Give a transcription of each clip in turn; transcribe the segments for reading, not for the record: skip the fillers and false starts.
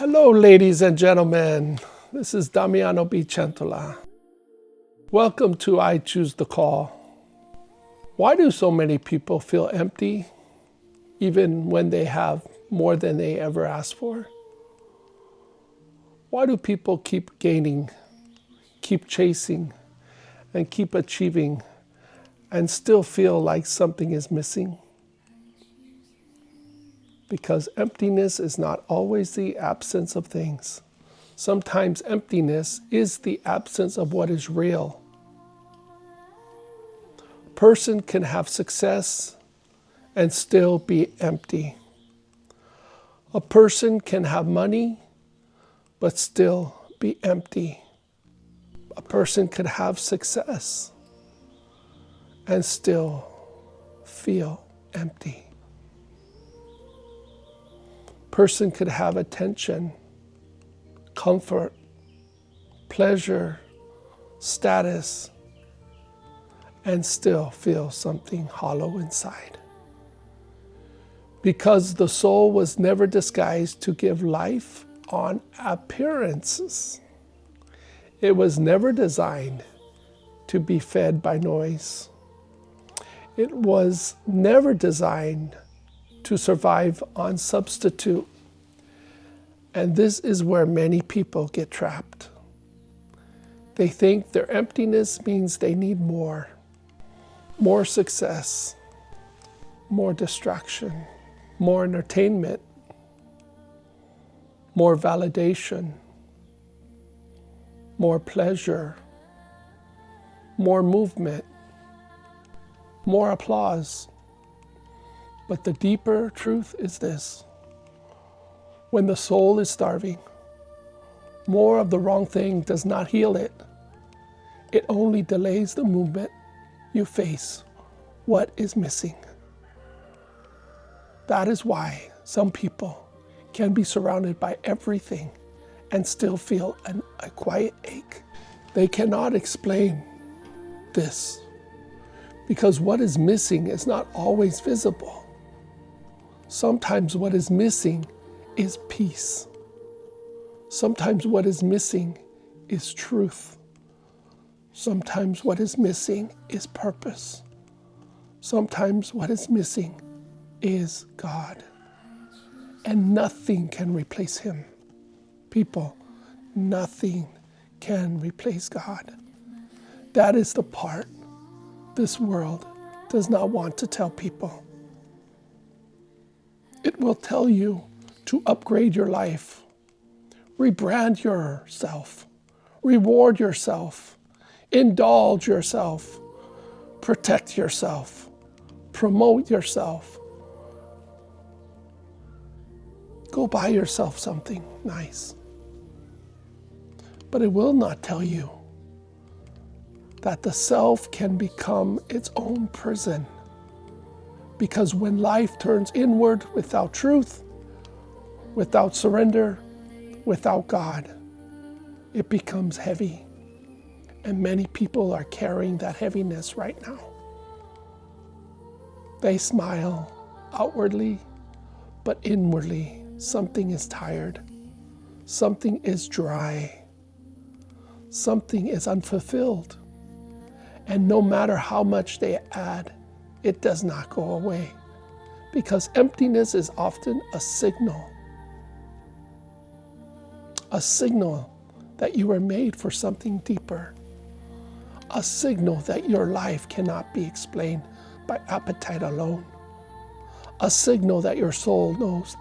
Hello, ladies and gentlemen. This is Damiano B. Centola. Welcome to I Choose the Call. Why do so many people feel empty, even when they have more than they ever asked for? Why do people keep gaining, keep chasing, and keep achieving, and still feel like something is missing? Because emptiness is not always the absence of things. Sometimes emptiness is the absence of what is real. A person can have success and still be empty. A person can have money but still be empty. A person could have success and still feel empty. A person could have attention, comfort, pleasure, status, and still feel something hollow inside. Because the soul was never disguised to give life on appearances. It was never designed to be fed by noise. It was never designed to survive on substitute. And this is where many people get trapped. They think their emptiness means they need more success, more distraction, more entertainment, more validation, more pleasure, more movement, more applause. But the deeper truth is this: when the soul is starving, more of the wrong thing does not heal it. It only delays the movement you face what is missing. That is why some people can be surrounded by everything and still feel a quiet ache. They cannot explain this because what is missing is not always visible. Sometimes what is missing is peace. Sometimes what is missing is truth. Sometimes what is missing is purpose. Sometimes what is missing is God. And nothing can replace Him. People, nothing can replace God. That is the part this world does not want to tell people. It will tell you to upgrade your life, rebrand yourself, reward yourself, indulge yourself, protect yourself, promote yourself. Go buy yourself something nice. But it will not tell you that the self can become its own prison. Because when life turns inward without truth, without surrender, without God, it becomes heavy. And many people are carrying that heaviness right now. They smile outwardly, but inwardly, something is tired. Something is dry. Something is unfulfilled. And no matter how much they add, it does not go away. Because emptiness is often a signal that you were made for something deeper. A signal that your life cannot be explained by appetite alone. A signal that your soul knows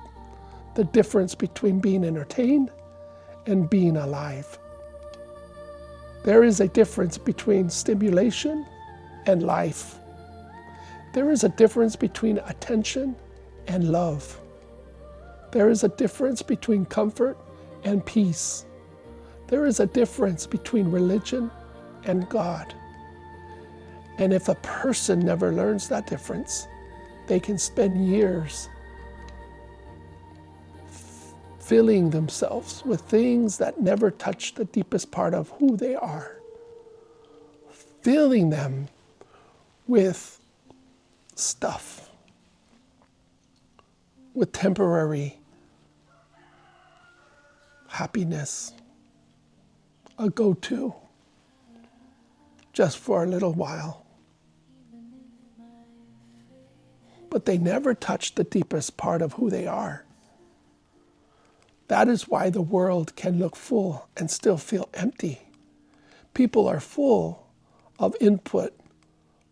the difference between being entertained and being alive. There is a difference between stimulation and life. There is a difference between attention and love. There is a difference between comfort and peace. There is a difference between religion and God. And if a person never learns that difference, they can spend years filling themselves with things that never touch the deepest part of who they are. Filling them with stuff, with temporary happiness, a go-to, just for a little while. But they never touch the deepest part of who they are. That is why the world can look full and still feel empty. People are full of input,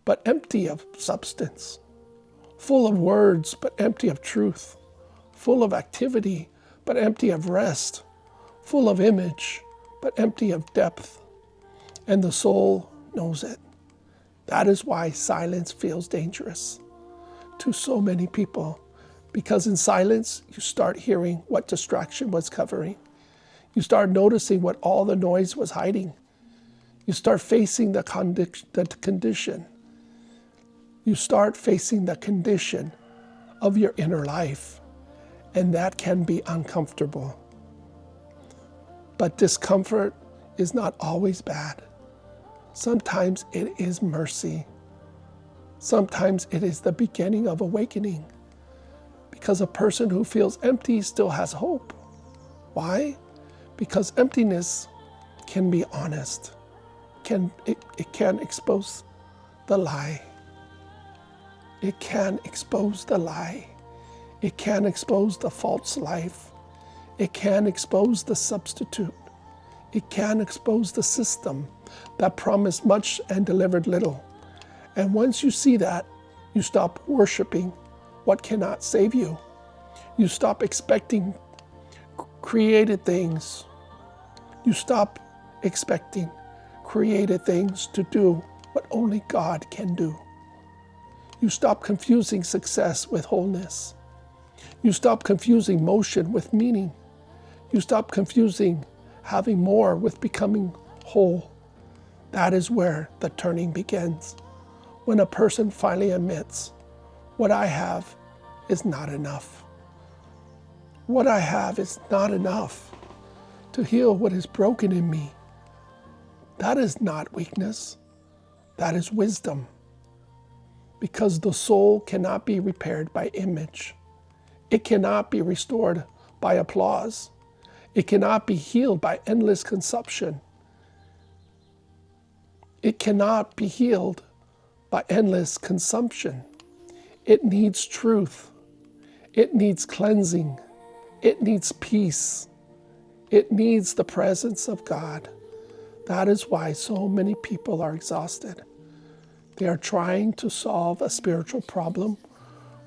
but empty of substance. Full of words, but empty of truth. Full of activity, but empty of rest. Full of image, but empty of depth. And the soul knows it. That is why silence feels dangerous to so many people. Because in silence, you start hearing what distraction was covering. You start noticing what all the noise was hiding. You start facing the condition. You start facing the condition of your inner life. And that can be uncomfortable. But discomfort is not always bad. Sometimes it is mercy. Sometimes it is the beginning of awakening. Because a person who feels empty still has hope. Why? Because emptiness can be honest. It can expose the lie. It can expose the lie. It can expose the false life. It can expose the substitute. It can expose the system that promised much and delivered little. And once you see that, you stop worshiping what cannot save you. You stop expecting created things. You stop expecting created things to do what only God can do. You stop confusing success with wholeness. You stop confusing motion with meaning. You stop confusing having more with becoming whole. That is where the turning begins. When a person finally admits, what I have is not enough. What I have is not enough to heal what is broken in me. That is not weakness. That is wisdom. Because the soul cannot be repaired by image. It cannot be restored by applause. It cannot be healed by endless consumption. It cannot be healed by endless consumption. It needs truth. It needs cleansing. It needs peace. It needs the presence of God. That is why so many people are exhausted. They are trying to solve a spiritual problem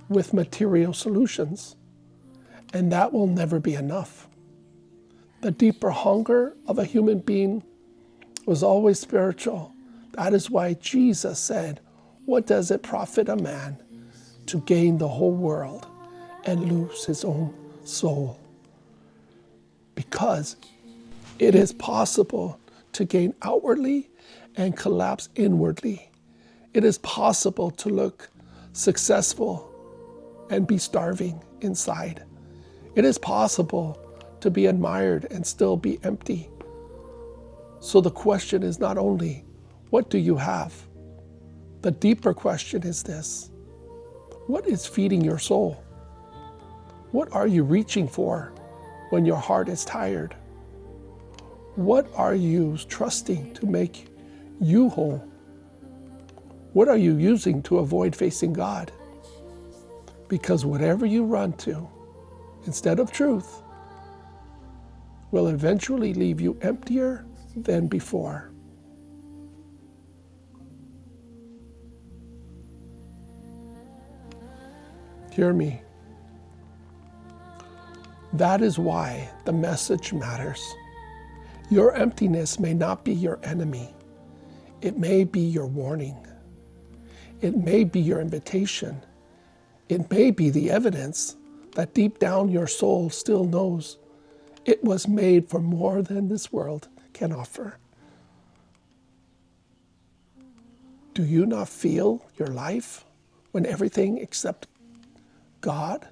with material solutions, and that will never be enough. The deeper hunger of a human being was always spiritual. That is why Jesus said, what does it profit a man to gain the whole world and lose his own soul? Because it is possible to gain outwardly and collapse inwardly. It is possible to look successful and be starving inside. It is possible to be admired and still be empty. So the question is not only, what do you have? The deeper question is this: what is feeding your soul? What are you reaching for when your heart is tired? What are you trusting to make you whole? What are you using to avoid facing God? Because whatever you run to, instead of truth, will eventually leave you emptier than before. Hear me. That is why the message matters. Your emptiness may not be your enemy. It may be your warning. It may be your invitation. It may be the evidence that deep down your soul still knows it was made for more than this world can offer. Do you not feel your life when everything except God?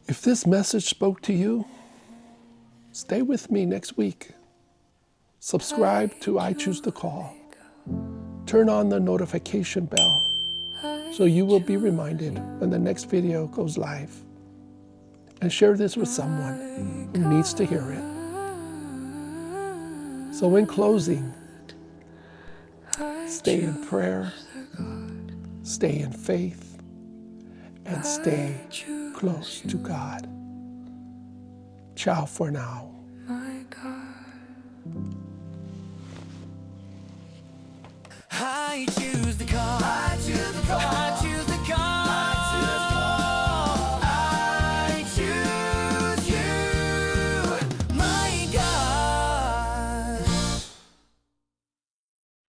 If this message spoke to you, stay with me next week. Subscribe to I Choose the Call. Turn on the notification bell so you will be reminded when the next video goes live. and share this with someone who needs to hear it. So in closing, stay in prayer, stay in faith, and stay close to God. Ciao for now. I choose the cause. I choose the cause.